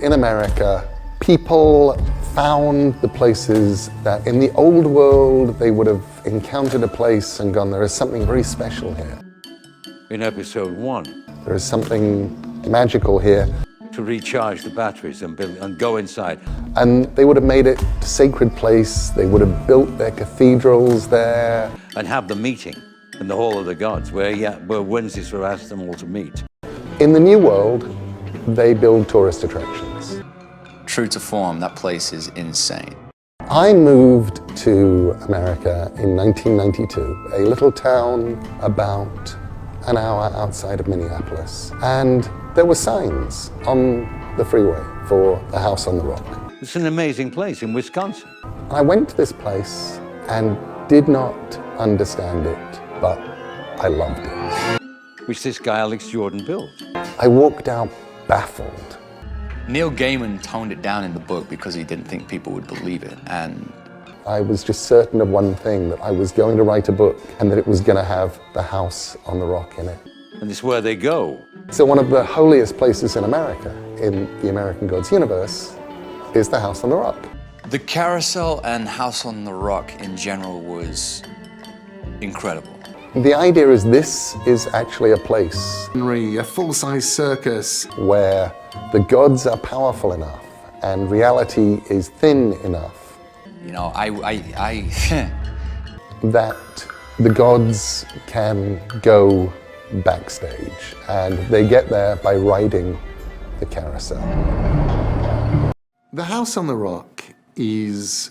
in America, people found the places that in the old world they would have encountered a place and gone, there is something very special here. In episode 1. There is something magical here. To recharge the batteries and go inside. And they would have made it a sacred place. They would have built their cathedrals there. And have the meeting in the Hall of the Gods, where Windsor asked them all to meet. In the New World, they build tourist attractions. True to form, that place is insane. I moved to America in 1992, a little town about an hour outside of Minneapolis. And there were signs on the freeway for the House on the Rock. It's an amazing place in Wisconsin. I went to this place and did not understand it, but I loved it. Which this guy Alex Jordan built. I walked out baffled. Neil Gaiman toned it down in the book because he didn't think people would believe it, and I was just certain of one thing, that I was going to write a book and that it was going to have the House on the Rock in it. And it's where they go. So one of the holiest places in America, in the American Gods universe, is the House on the Rock. the carousel and House on the Rock in general was incredible. The idea is this is actually a place, a full-size circus, where the gods are powerful enough and reality is thin enough. You know, that the gods can go backstage, and they get there by riding the carousel. The House on the Rock is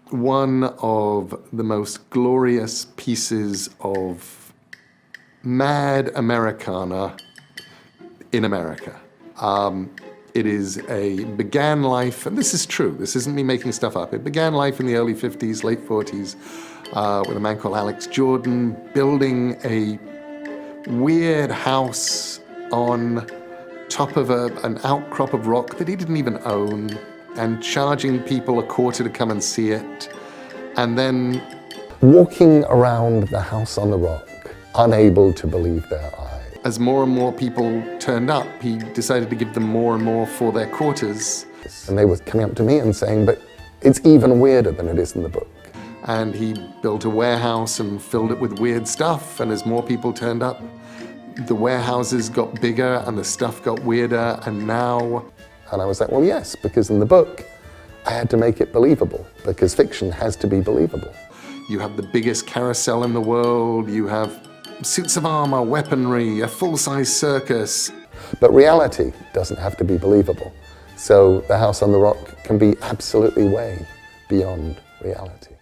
one of the most glorious pieces of mad Americana in America. It began life, and this is true, this isn't me making stuff up, it began life in the early 50s, late 40s, with a man called Alex Jordan building a weird house on top of an outcrop of rock that he didn't even own, and charging people a quarter to come and see it, and then walking around the House on the Rock, unable to believe their eyes. As more and more people turned up, he decided to give them more and more for their quarters. And they were coming up to me and saying, but it's even weirder than it is in the book. And he built a warehouse and filled it with weird stuff, and as more people turned up, the warehouses got bigger and the stuff got weirder, and now... And I was like, well, yes, because in the book, I had to make it believable, because fiction has to be believable. You have the biggest carousel in the world, you have suits of armor, weaponry, a full-size circus. But reality doesn't have to be believable. So the House on the Rock can be absolutely way beyond reality.